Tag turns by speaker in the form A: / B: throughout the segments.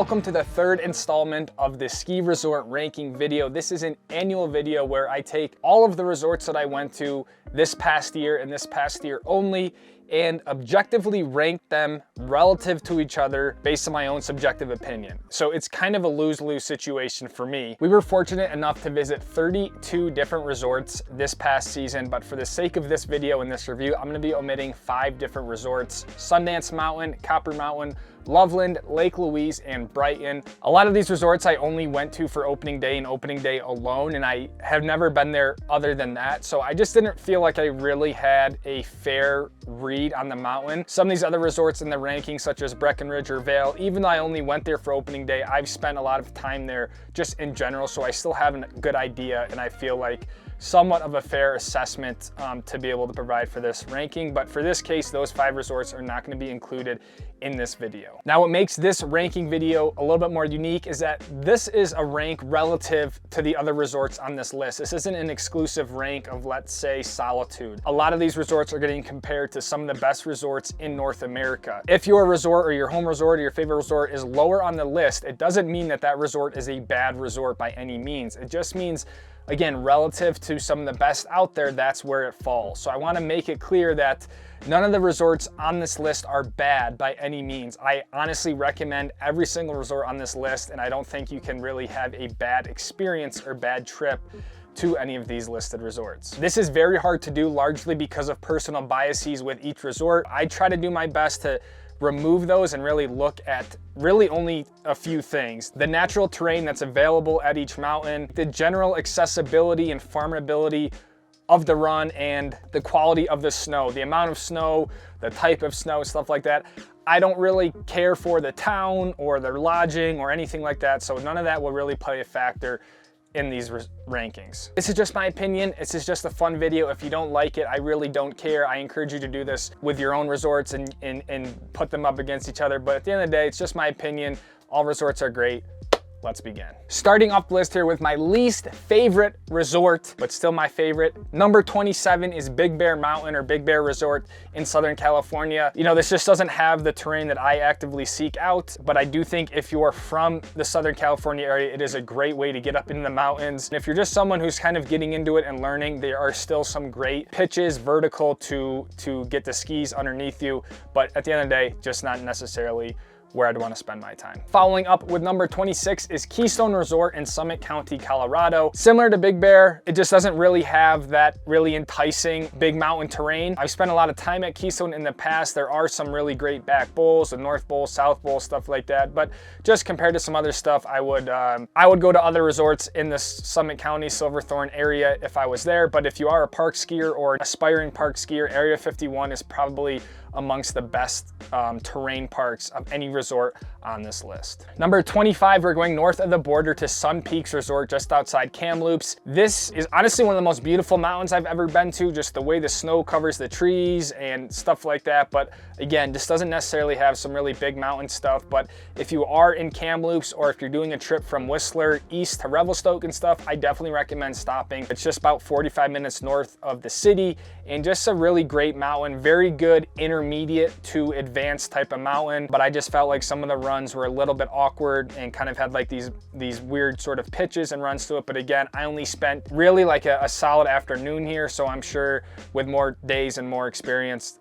A: Welcome to the third installment of the ski resort ranking video. This is an annual video where I take all of the resorts that I went to this past year and this past year only and objectively rank them relative to each other based on my own subjective opinion. So it's kind of a lose-lose situation for me. We were fortunate enough to visit 32 different resorts this past season, but for the sake of this video and this review, I'm gonna be omitting 5 different resorts: Sundance Mountain, Copper Mountain, Loveland, Lake Louise, and Brighton. A lot of these resorts I only went to for opening day and opening day alone, and I have never been there other than that. So I just didn't feel like I really had a fair read on the mountain. Some of these other resorts in the ranking, such as Breckenridge or Vail, even though I only went there for opening day, I've spent a lot of time there just in general, so I still have a good idea, and I feel like somewhat of a fair assessment to be able to provide for this ranking. But for this case, those 5 resorts are not going to be included in this video. Now, what makes this ranking video a little bit more unique is that this is a rank relative to the other resorts on this list. This isn't an exclusive rank of, let's say, solitude. A lot of these resorts are getting compared to some of the best resorts in North America. If your resort or your home resort or your favorite resort is lower on the list, it doesn't mean that that resort is a bad resort by any means. It just means, again, relative to some of the best out there, that's where it falls. So I want to make it clear that none of the resorts on this list are bad by any means. I honestly recommend every single resort on this list, and I don't think you can really have a bad experience or bad trip to any of these listed resorts. This is very hard to do, largely because of personal biases with each resort. I try to do my best to remove those and really look at really only a few things: the natural terrain that's available at each mountain, the general accessibility and farmability of the run, and the quality of the snow, the amount of snow, the type of snow, stuff like that. I don't really care for the town or their lodging or anything like that, so none of that will really play a factor in these rankings. This is just my opinion. This is just a fun video. If you don't like it, I really don't care. I encourage you to do this with your own resorts and put them up against each other. But at the end of the day, it's just my opinion. All resorts are great. Let's begin. Starting off the list here with my least favorite resort, but still my favorite. Number 27 is Big Bear Mountain or Big Bear Resort in Southern California. You know, this just doesn't have the terrain that I actively seek out, but I do think if you are from the Southern California area, it is a great way to get up into the mountains. And if you're just someone who's kind of getting into it and learning, there are still some great pitches vertical to get the skis underneath you, but at the end of the day, just not necessarily where I'd want to spend my time. Following up with number 26 is Keystone Resort in Summit County, Colorado. Similar to Big Bear, it just doesn't really have that really enticing big mountain terrain. I've spent a lot of time at Keystone in the past. There are some really great back bowls, the North Bowl, South Bowl, stuff like that. But just compared to some other stuff, I would go to other resorts in the Summit County, Silverthorne area if I was there. But if you are a park skier or an aspiring park skier, Area 51 is probably amongst the best terrain parks of any resort on this list. Number 25, we're going north of the border to Sun Peaks Resort just outside Kamloops. This is honestly one of the most beautiful mountains I've ever been to, just the way the snow covers the trees and stuff like that. But again, this doesn't necessarily have some really big mountain stuff, but if you are in Kamloops or if you're doing a trip from Whistler east to Revelstoke and stuff, I definitely recommend stopping. It's just about 45 minutes north of the city and just a really great mountain, very good intermediate to advanced type of mountain. But I just felt like some of the runs were a little bit awkward and kind of had like these weird sort of pitches and runs to it. But again, I only spent really like a solid afternoon here, so I'm sure with more days and more experience,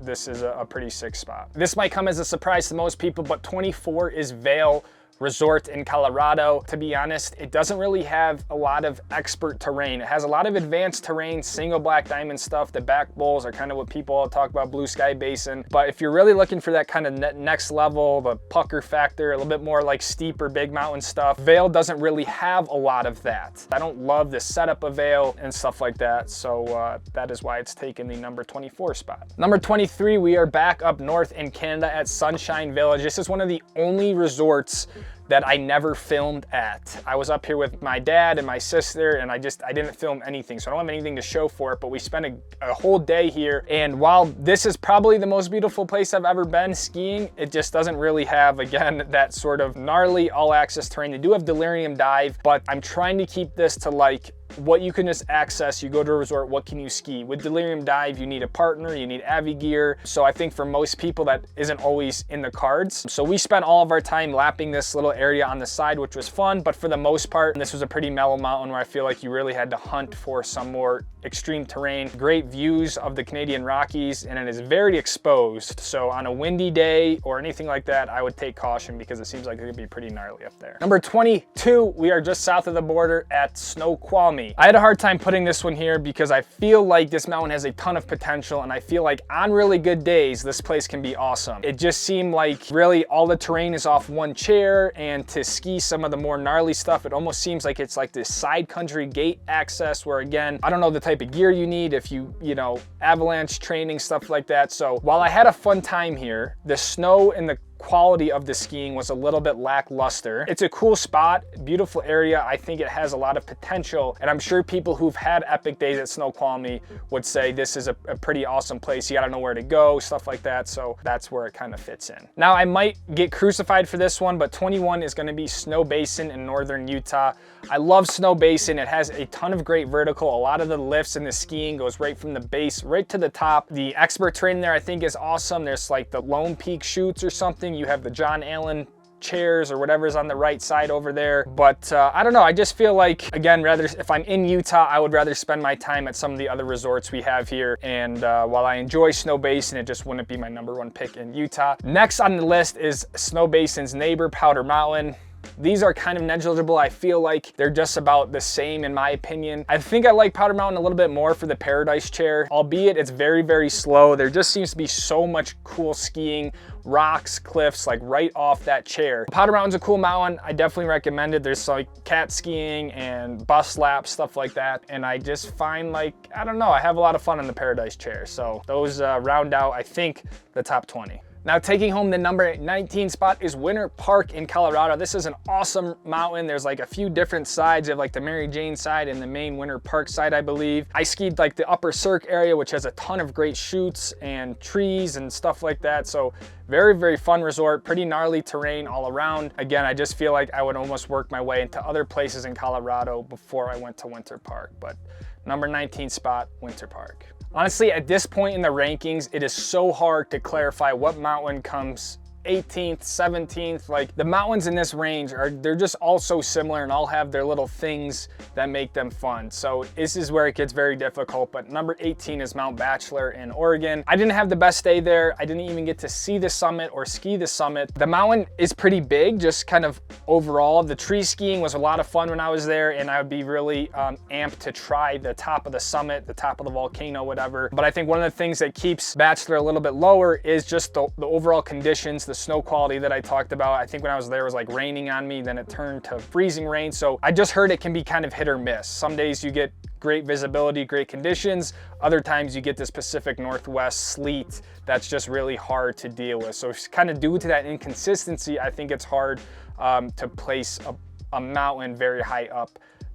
A: this is a pretty sick spot. This might come as a surprise to most people, but 24 is Vail Resort in Colorado. To be honest, it doesn't really have a lot of expert terrain. It has a lot of advanced terrain, single black diamond stuff. The back bowls are kind of what people all talk about, Blue Sky Basin. But if you're really looking for that kind of next level, the pucker factor, a little bit more like steep or big mountain stuff, Vail doesn't really have a lot of that. I don't love the setup of Vail and stuff like that, so that is why it's taken the number 24 spot. Number 23, we are back up north in Canada at Sunshine Village. This is one of the only resorts that I never filmed at. I was up here with my dad and my sister, and I didn't film anything, so I don't have anything to show for it, but we spent a whole day here. And while this is probably the most beautiful place I've ever been skiing, it just doesn't really have, again, that sort of gnarly all-access terrain. They do have Delirium Dive, but I'm trying to keep this to like what you can just access. You go to a resort, what can you ski? With Delirium Dive, you need a partner, you need Avi gear. So I think for most people that isn't always in the cards. So we spent all of our time lapping this little area on the side, which was fun, but for the most part, this was a pretty mellow mountain where I feel like you really had to hunt for some more extreme terrain. Great views of the Canadian Rockies, and it is very exposed. So on a windy day or anything like that, I would take caution because it seems like it could be pretty gnarly up there. Number 22, we are just south of the border at Snoqualmie. I had a hard time putting this one here because I feel like this mountain has a ton of potential, and I feel like on really good days, this place can be awesome. It just seemed like really all the terrain is off one chair, and to ski some of the more gnarly stuff, it almost seems like it's like this side country gate access where, again, I don't know the type of gear you need if you know, avalanche training, stuff like that. So while I had a fun time here, the snow and the quality of the skiing was a little bit lackluster. It's a cool spot, beautiful area. I think it has a lot of potential, and I'm sure people who've had epic days at Snoqualmie would say this is a pretty awesome place. You gotta know where to go, stuff like that. So that's where it kind of fits in. Now I might get crucified for this one, but 21 is gonna be Snow Basin in northern Utah. I love Snow Basin. It has a ton of great vertical. A lot of the lifts in the skiing goes right from the base right to the top. The expert terrain there I think is awesome. There's like the Lone Peak chutes or something. You have the John Allen chairs or whatever's on the right side over there. But I don't know, I just feel like, again, rather if I'm in Utah, I would rather spend my time at some of the other resorts we have here. And while I enjoy Snow Basin, it just wouldn't be my #1 pick in Utah. Next on the list is Snow Basin's neighbor, Powder Mountain. These are kind of negligible. I feel like they're just about the same in my opinion. I think I like Powder Mountain a little bit more for the Paradise Chair, albeit it's very, very slow. There just seems to be so much cool skiing, rocks, cliffs, like right off that chair. Powder Mountain's a cool mountain. I definitely recommend it. There's like cat skiing and bus laps, stuff like that. And I just find like, I don't know, I have a lot of fun on the Paradise Chair. So those round out, I think, the top 20. Now taking home the number 19 spot is Winter Park in Colorado. This is an awesome mountain. There's like a few different sides. You have like the Mary Jane side and the main Winter Park side, I believe. I skied like the Upper Cirque area, which has a ton of great chutes and trees and stuff like that. So very, very fun resort, pretty gnarly terrain all around. Again, I just feel like I would almost work my way into other places in Colorado before I went to Winter Park. But number 19 spot, Winter Park. Honestly, at this point in the rankings, it is so hard to clarify what mountain comes 18th, 17th. Like the mountains in this range they're just all so similar and all have their little things that make them fun. So this is where it gets very difficult, but number 18 is Mount Bachelor in Oregon. I didn't have the best day there. I didn't even get to see the summit or ski the summit. The mountain is pretty big, just kind of overall. The tree skiing was a lot of fun when I was there, and I would be really amped to try the top of the summit, the top of the volcano, whatever. But I think one of the things that keeps Bachelor a little bit lower is just the overall conditions, the snow quality that I talked about. I think when I was there, it was like raining on me, then it turned to freezing rain. So I just heard it can be kind of hit or miss. Some days you get great visibility, great conditions. Other times you get this Pacific Northwest sleet that's just really hard to deal with. So kind of due to that inconsistency, I think it's hard to place a mountain very high up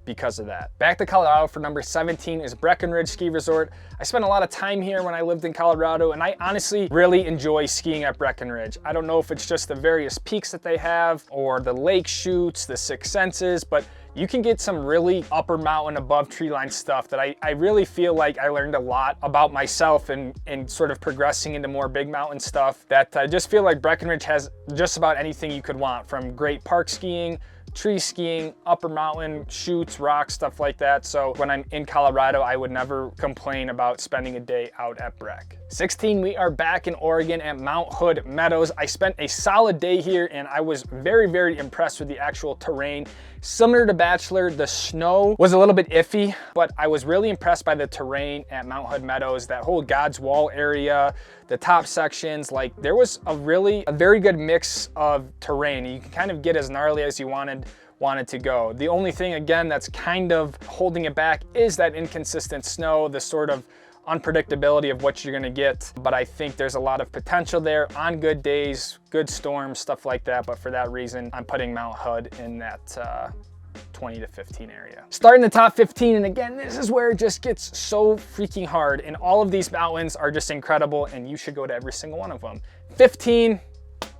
A: because of that. Back to Colorado for number 17 is Breckenridge Ski Resort. I spent a lot of time here when I lived in Colorado, and I honestly really enjoy skiing at Breckenridge. I don't know if it's just the various peaks that they have or the lake chutes, the Six Senses, but you can get some really upper mountain above tree line stuff that I really feel like I learned a lot about myself and sort of progressing into more big mountain stuff, that I just feel like Breckenridge has just about anything you could want, from great park skiing, tree skiing, upper mountain, chutes, rocks, stuff like that. So when I'm in Colorado, I would never complain about spending a day out at Breck. 16, we are back in Oregon at Mount Hood Meadows. I spent a solid day here and I was very, very impressed with the actual terrain. Similar to Bachelor, the snow was a little bit iffy, but I was really impressed by the terrain at Mount Hood Meadows. That whole God's Wall area, the top sections, like there was a very good mix of terrain. You can kind of get as gnarly as you wanted to go. The only thing, again, that's kind of holding it back is that inconsistent snow, the sort of unpredictability of what you're gonna get. But I think there's a lot of potential there on good days, good storms, stuff like that. But for that reason, I'm putting Mount Hood in that 20 to 15 area. Starting the top 15, and again, this is where it just gets so freaking hard, and all of these mountains are just incredible, and you should go to every single one of them. 15,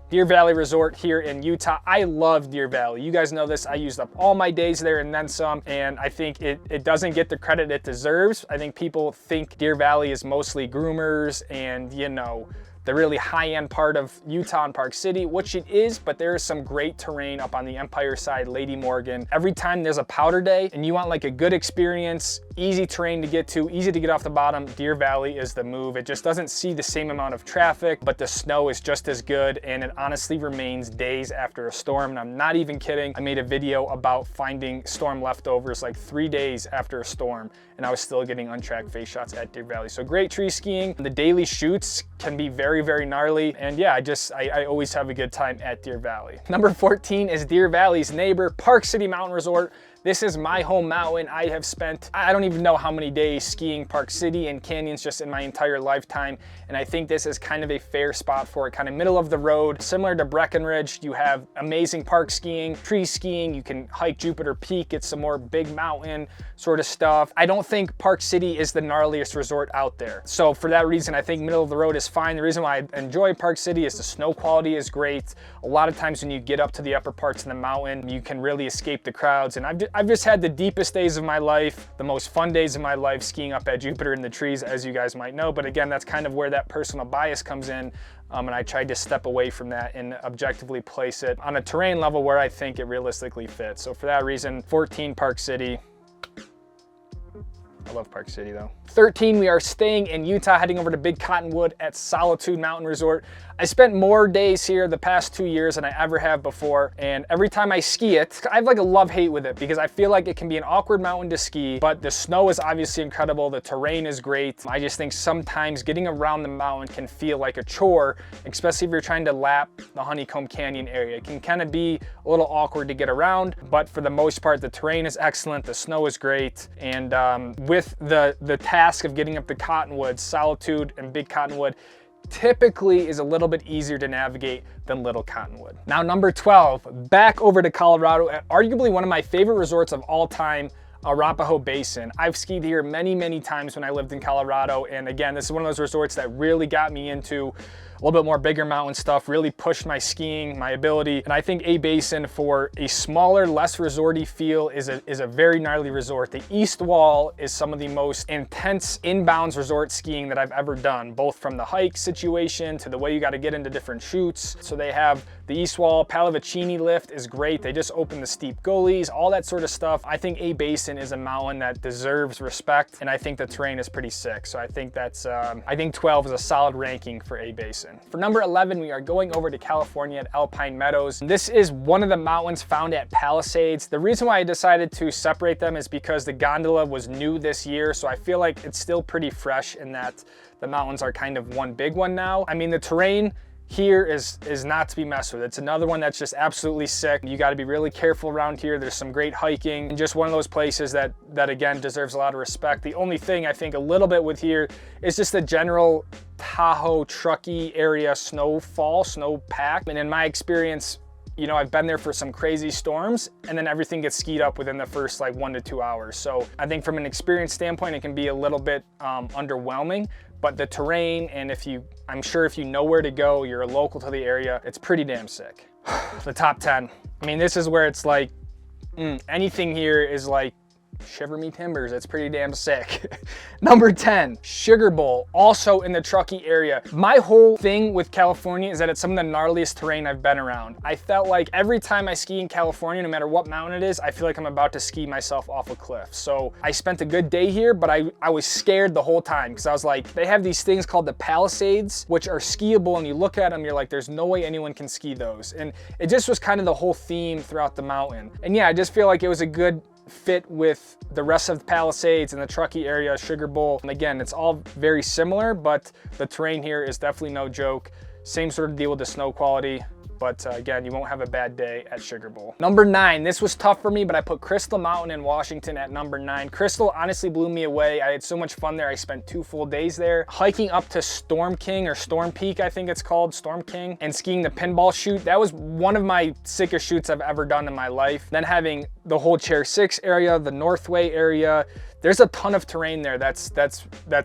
A: Deer Valley Resort here in Utah. I love Deer Valley. You guys know this. I used up all my days there and then some, and I think it doesn't get the credit it deserves. I think people think Deer Valley is mostly groomers and, you know, the really high-end part of Utah and Park City, which it is, but there is some great terrain up on the Empire side, Lady Morgan. Every time there's a powder day and you want like a good experience, easy terrain to get to, easy to get off the bottom, Deer Valley is the move. It just doesn't see the same amount of traffic, but the snow is just as good, and it honestly remains days after a storm, and I'm not even kidding. I made a video about finding storm leftovers like 3 days after a storm, and I was still getting untracked face shots at Deer Valley. So great tree skiing. The daily shoots can be very, very gnarly, and yeah, I always have a good time at Deer Valley. Number 14 is Deer Valley's neighbor, Park City Mountain Resort. This is my home mountain. I have spent, I don't even know how many days skiing Park City and canyons just in my entire lifetime. And I think this is kind of a fair spot for it, kind of middle of the road. Similar to Breckenridge, you have amazing park skiing, tree skiing. You can hike Jupiter Peak. It's some more big mountain sort of stuff. I don't think Park City is the gnarliest resort out there. So for that reason, I think middle of the road is fine. The reason why I enjoy Park City is the snow quality is great. A lot of times when you get up to the upper parts of the mountain, you can really escape the crowds. And I've just had the deepest days of my life, the most fun days of my life skiing up at Jupiter in the trees, as you guys might know. But again, that's kind of where that personal bias comes in. And I tried to step away from that and objectively place it on a terrain level where I think it realistically fits. So for that reason, 14, Park City. I love Park City though. 13, we are staying in Utah, heading over to Big Cottonwood at Solitude Mountain Resort. I spent more days here the past 2 years than I ever have before, and every time I ski it, I have like a love-hate with it because I feel like it can be an awkward mountain to ski, but the snow is obviously incredible, the terrain is great. I just think sometimes getting around the mountain can feel like a chore, especially if you're trying to lap the Honeycomb Canyon area. It can kind of be a little awkward to get around, but for the most part, the terrain is excellent, the snow is great, and with the task of getting up the Cottonwoods, Solitude and Big Cottonwood typically is a little bit easier to navigate than Little Cottonwood. Now, number 12, back over to Colorado at arguably one of my favorite resorts of all time, Arapahoe Basin. I've skied here many, many times when I lived in Colorado, and again, this is one of those resorts that really got me into a little bit more bigger mountain stuff, really pushed my skiing, my ability. And I think A-Basin, for a smaller, less resorty feel, is a very gnarly resort. The East Wall is some of the most intense inbounds resort skiing that I've ever done, both from the hike situation to the way you got to get into different chutes. So they have the East Wall, Pallavicini lift is great. They just opened the steep gullies, all that sort of stuff. I think A-Basin is a mountain that deserves respect, and I think the terrain is pretty sick. So I think that's, I think 12 is a solid ranking for A-Basin. For number 11, we are going over to California at Alpine Meadows. This is one of the mountains found at Palisades. The reason why I decided to separate them is because the gondola was new this year, so I feel like it's still pretty fresh in that the mountains are kind of one big one now. I mean, the terrain here is not to be messed with. It's another one that's just absolutely sick. You got to be really careful around here. There's some great hiking, and just one of those places that again deserves a lot of respect. The only thing I think a little bit with here is just the general Tahoe, Truckee area snowpack. And in my experience, you know, I've been there for some crazy storms, and then everything gets skied up within the first like 1 to 2 hours. So I think from an experience standpoint, it can be a little bit underwhelming. But the terrain, and I'm sure if you know where to go, you're a local to the area, it's pretty damn sick. The top 10. I mean, this is where it's like, anything here is like, shiver me timbers, it's pretty damn sick. Number 10, Sugar Bowl, also in the Truckee area. My whole thing with California is that it's some of the gnarliest terrain I've been around. I felt like every time I ski in California, no matter what mountain it is, I feel like I'm about to ski myself off a cliff. So I spent a good day here, but I was scared the whole time because I was like, they have these things called the Palisades, which are skiable, and you look at them, you're like, there's no way anyone can ski those. And it just was kind of the whole theme throughout the mountain. And yeah, I just feel like it was a good fit with the rest of the Palisades and the Truckee area, Sugar Bowl. And again, it's all very similar, but the terrain here is definitely no joke. Same sort of deal with the snow quality, but again, you won't have a bad day at Sugar Bowl. Number 9, this was tough for me, but I put Crystal Mountain in Washington at number 9. Crystal honestly blew me away. I had so much fun there. I spent 2 full days there. Hiking up to Storm King or Storm Peak, I think it's called, Storm King, and skiing the pinball chute. That was one of my sickest chutes I've ever done in my life. Then having the whole Chair 6 area, the Northway area. There's a ton of terrain there. That's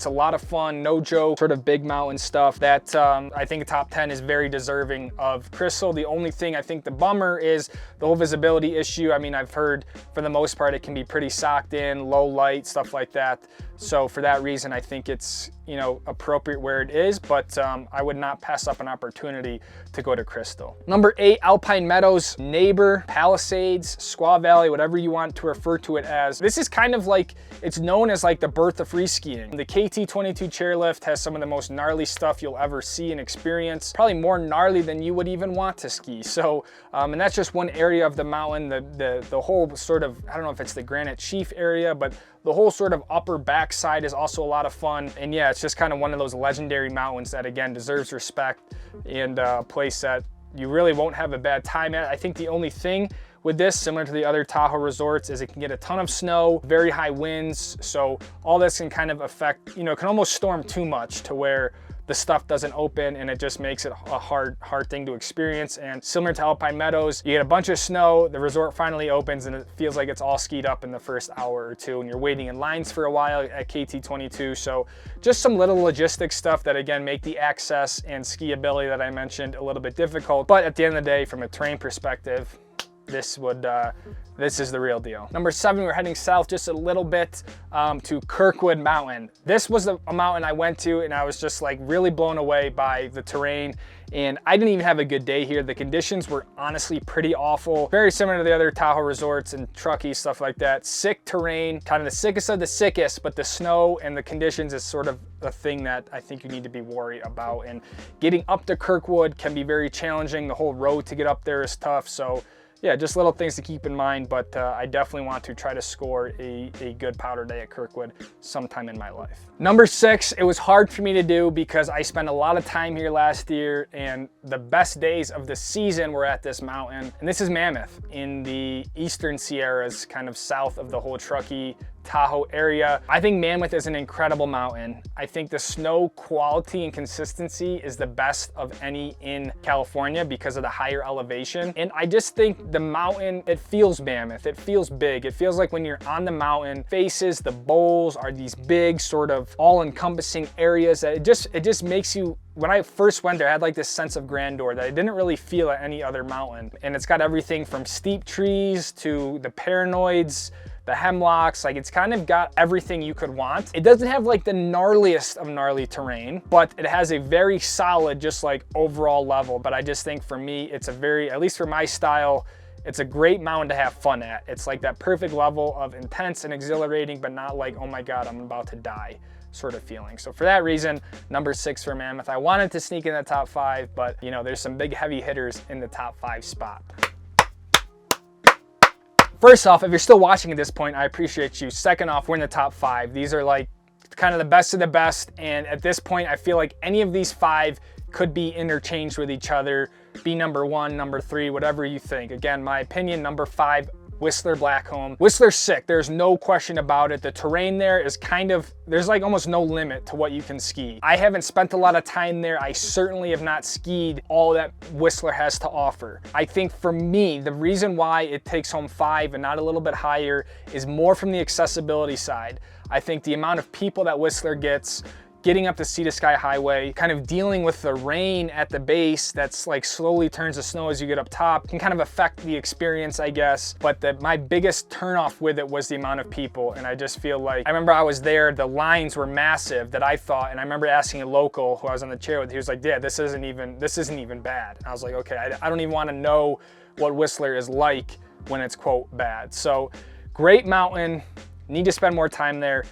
A: a lot of fun, no joke, sort of big mountain stuff. That I think top 10 is very deserving of Crystal. The only thing I think the bummer is the whole visibility issue. I mean, I've heard for the most part it can be pretty socked in, low light, stuff like that. So for that reason, I think it's, you know, appropriate where it is, but I would not pass up an opportunity to go to Crystal. Number 8, Alpine Meadows, Neighbor, Palisades, Squaw Valley, whatever you want to refer to it as. This is kind of like, it's known as like the birth of free skiing. The KT22 chairlift has some of the most gnarly stuff you'll ever see and experience, probably more gnarly than you would even want to ski. So, and that's just one area of the mountain. The whole sort of, I don't know if it's the Granite Chief area, but the whole sort of upper backside is also a lot of fun. And yeah, it's just kind of one of those legendary mountains that again deserves respect, and a place that you really won't have a bad time at. I think the only thing with this, similar to the other Tahoe resorts, is it can get a ton of snow, very high winds. So all this can kind of affect, you know, it can almost storm too much to where the stuff doesn't open, and it just makes it a hard thing to experience. And similar to Alpine Meadows, you get a bunch of snow, the resort finally opens, and it feels like it's all skied up in the first hour or two, and you're waiting in lines for a while at KT22. So just some little logistics stuff that again make the access and skiability that I mentioned a little bit difficult. But at the end of the day, from a terrain perspective, this is the real deal. Number 7, we're heading south just a little bit to Kirkwood Mountain. This was a mountain I went to, and I was just like really blown away by the terrain. And I didn't even have a good day here. The conditions were honestly pretty awful. Very similar to the other Tahoe resorts and Truckee, stuff like that. Sick terrain, kind of the sickest of the sickest, but the snow and the conditions is sort of a thing that I think you need to be worried about. And getting up to Kirkwood can be very challenging. The whole road to get up there is tough. So yeah, just little things to keep in mind, but I definitely want to try to score a good powder day at Kirkwood sometime in my life. Number 6, it was hard for me to do because I spent a lot of time here last year, and the best days of the season were at this mountain. And this is Mammoth in the Eastern Sierras, kind of south of the whole Truckee, Tahoe area. I think Mammoth is an incredible mountain. I think the snow quality and consistency is the best of any in California because of the higher elevation. And I just think the mountain, it feels Mammoth. It feels big. It feels like when you're on the mountain, faces, the bowls are these big sort of all-encompassing areas that it just makes you, when I first went there, I had like this sense of grandeur that I didn't really feel at any other mountain. And it's got everything from steep trees to the paranoids, the hemlocks, like it's kind of got everything you could want. It doesn't have like the gnarliest of gnarly terrain, but it has a very solid, just like overall level. But I just think for me, it's a very, at least for my style, it's a great mountain to have fun at. It's like that perfect level of intense and exhilarating, but not like, oh my God, I'm about to die sort of feeling. So for that reason, number 6 for Mammoth. I wanted to sneak in the top 5, but you know, there's some big heavy hitters in the top 5 spot. First off, if you're still watching at this point, I appreciate you. Second off, we're in the top 5. These are like kind of the best of the best. And at this point, I feel like any of these 5 could be interchanged with each other, be number 1, number 3, whatever you think. Again, my opinion, number 5, Whistler Blackcomb. Whistler's sick, there's no question about it. The terrain there is kind of, there's like almost no limit to what you can ski. I haven't spent a lot of time there. I certainly have not skied all that Whistler has to offer. I think for me, the reason why it takes home 5 and not a little bit higher is more from the accessibility side. I think the amount of people that Whistler gets, getting up the Sea to Sky Highway, kind of dealing with the rain at the base that's like slowly turns to snow as you get up top, can kind of affect the experience, I guess. But my biggest turnoff with it was the amount of people. And I just feel like, I remember I was there, the lines were massive that I thought, and I remember asking a local who I was on the chair with, he was like, yeah, this isn't even bad. And I was like, okay, I don't even want to know what Whistler is like when it's quote bad. So great mountain, need to spend more time there.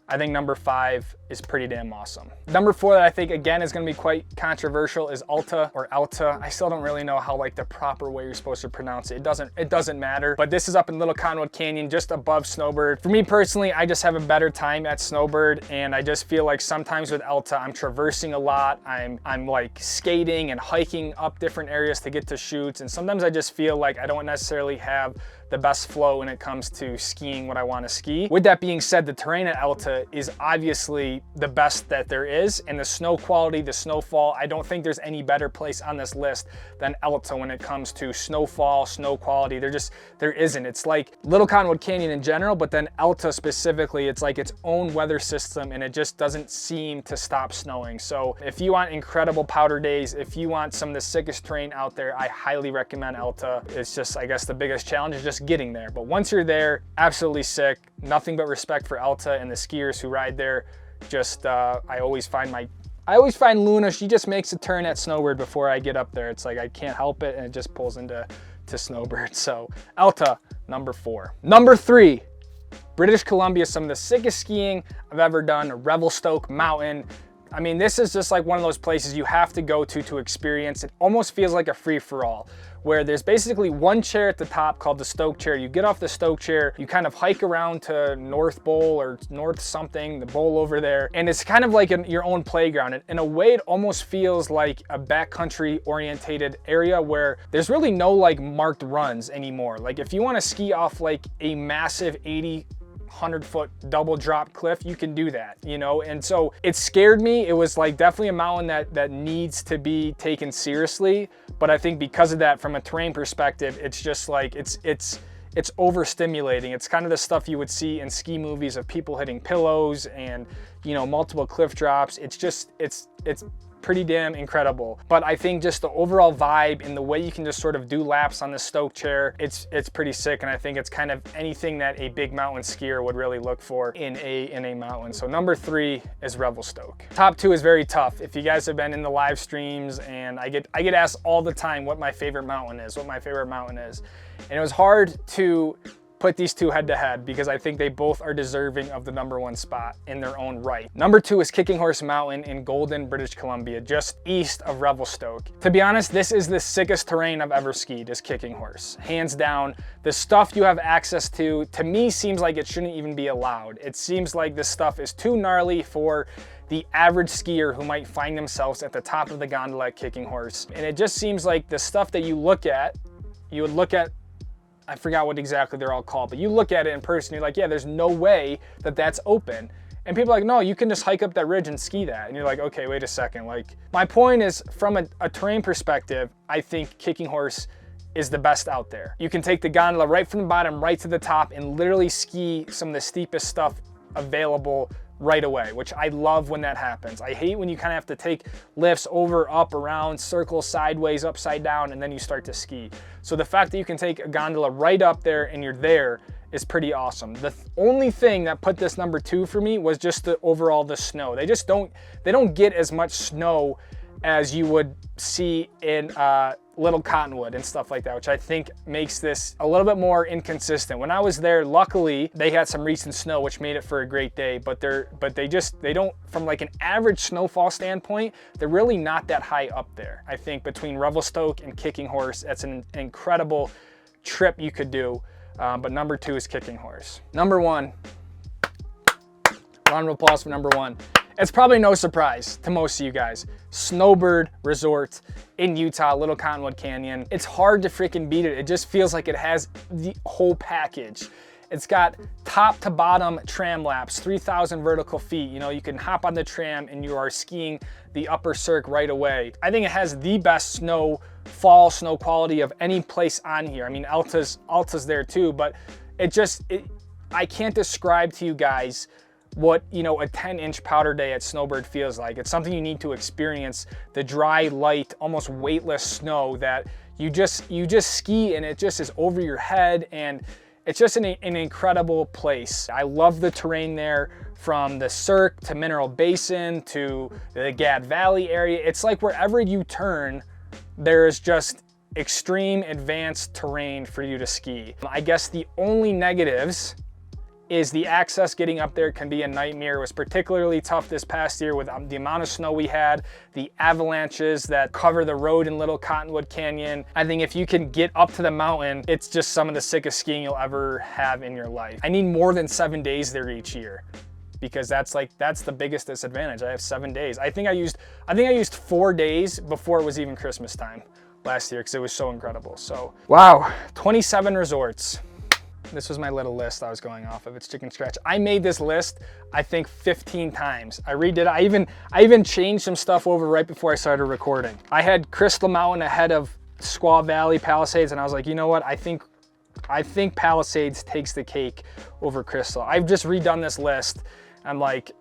A: I think number 5, is pretty damn awesome. Number 4 that I think again is gonna be quite controversial is Alta or Alta. I still don't really know how like the proper way you're supposed to pronounce it. It doesn't matter, but this is up in Little Cottonwood Canyon, just above Snowbird. For me personally, I just have a better time at Snowbird, and I just feel like sometimes with Alta, I'm traversing a lot. I'm like skating and hiking up different areas to get to shoots, and sometimes I just feel like I don't necessarily have the best flow when it comes to skiing what I want to ski. With that being said, the terrain at Alta is obviously the best that there is, and the snow quality, the snowfall, I don't think there's any better place on this list than Alta when it comes to snowfall, snow quality. There isn't. It's like Little Cottonwood Canyon in general, but then Alta specifically, it's like its own weather system, and it just doesn't seem to stop snowing. So if you want incredible powder days, if you want some of the sickest terrain out there, I highly recommend Alta. It's just, I guess the biggest challenge is just getting there, but once you're there, absolutely sick. Nothing but respect for Alta and the skiers who ride there. Just I always find Luna, she just makes a turn at Snowbird before I get up there. It's like I can't help it, and it just pulls into Snowbird. So Alta, number 4. Number 3, British Columbia, some of the sickest skiing I've ever done. Revelstoke Mountain. I mean, this is just like one of those places you have to go to experience. It almost feels like a free-for-all, where there's basically one chair at the top called the Stoke chair. You get off the Stoke chair, you kind of hike around to North Bowl or North something, the bowl over there, and it's kind of like your own playground. And in a way, it almost feels like a backcountry orientated area where there's really no like marked runs anymore. Like if you want to ski off like a massive 100-foot double drop cliff, you can do that, you know? And so it scared me. It was like definitely a mountain that needs to be taken seriously. But I think because of that, from a terrain perspective, it's just like, it's overstimulating. It's kind of the stuff you would see in ski movies of people hitting pillows and, you know, multiple cliff drops. It's just, it's pretty damn incredible. But I think just the overall vibe and the way you can just sort of do laps on the Stoke chair, it's pretty sick. And I think it's kind of anything that a big mountain skier would really look for in a mountain. So number 3 is Revelstoke. Top 2 is very tough. If you guys have been in the live streams, and I get asked all the time what my favorite mountain is, and it was hard to put these two head to head because I think they both are deserving of the number 1 spot in their own right. Number 2 is Kicking Horse Mountain in Golden, British Columbia, just east of Revelstoke. To be honest, this is the sickest terrain I've ever skied, is Kicking Horse. Hands down. The stuff you have access to me, seems like it shouldn't even be allowed. It seems like this stuff is too gnarly for the average skier who might find themselves at the top of the gondola at Kicking Horse. And it just seems like the stuff that you would look at, I forgot what exactly they're all called, but you look at it in person, you're like, yeah, there's no way that that's open. And people are like, no, you can just hike up that ridge and ski that. And you're like, okay, wait a second. Like, my point is, from a terrain perspective, I think Kicking Horse is the best out there. You can take the gondola right from the bottom right to the top and literally ski some of the steepest stuff available right away, which I love when that happens. I hate when you kind of have to take lifts over, up, around, circle, sideways, upside down, and then you start to ski. So the fact that you can take a gondola right up there and you're there is pretty awesome. The only thing that put this number 2 for me was just the snow. They don't get as much snow as you would see in Little Cottonwood and stuff like that, which I think makes this a little bit more inconsistent. When I was there, luckily they had some recent snow, which made it for a great day, but they don't, from like an average snowfall standpoint, they're really not that high up there. I think between Revelstoke and Kicking Horse, that's an incredible trip you could do. But number 2 is Kicking Horse. Number 1, round of applause for number 1. It's probably no surprise to most of you guys. Snowbird Resort in Utah, Little Cottonwood Canyon. It's hard to freaking beat it. It just feels like it has the whole package. It's got top to bottom tram laps, 3,000 vertical feet. You know, you can hop on the tram and you are skiing the upper cirque right away. I think it has the best fall snow quality of any place on here. I mean, Alta's there too, but I can't describe to you guys what, you know, a 10-inch powder day at Snowbird feels like. It's something you need to experience, the dry, light, almost weightless snow that you just ski and it just is over your head, and it's just an incredible place. I love the terrain there, from the Cirque to Mineral Basin to the Gad Valley area. It's like wherever you turn, there is just extreme advanced terrain for you to ski. I guess the only negatives is the access getting up there can be a nightmare. It was particularly tough this past year with the amount of snow we had, the avalanches that cover the road in Little Cottonwood Canyon. I think if you can get up to the mountain, it's just some of the sickest skiing you'll ever have in your life. I need more than 7 days there each year, because that's the biggest disadvantage. I have 7 days. I think I used 4 days before it was even Christmas time last year because it was so incredible. So wow, 27 resorts. This was my little list I was going off of. It's chicken scratch. I made this list, I think 15 times. I redid it. I even changed some stuff over right before I started recording. I had Crystal Mountain ahead of Squaw Valley, Palisades, and I was like, you know what? I think Palisades takes the cake over Crystal. I've just redone this list. I'm like,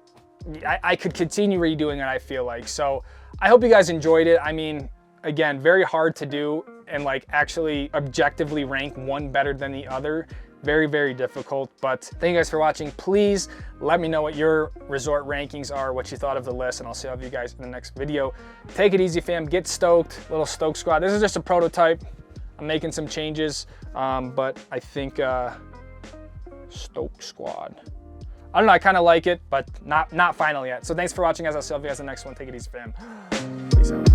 A: I could continue redoing it, I feel like. So I hope you guys enjoyed it. I mean, again, very hard to do and like actually objectively rank one better than the other. Very, very difficult, but thank you guys for watching. Please let me know what your resort rankings are, what you thought of the list, and I'll see all of you guys in the next video. Take it easy, fam. Get stoked. Little Stoke Squad. This is just a prototype. I'm making some changes, but I think Stoke Squad. I don't know, I kind of like it, but not final yet. So thanks for watching, guys. I'll see all of you guys in the next one. Take it easy, fam. Peace out.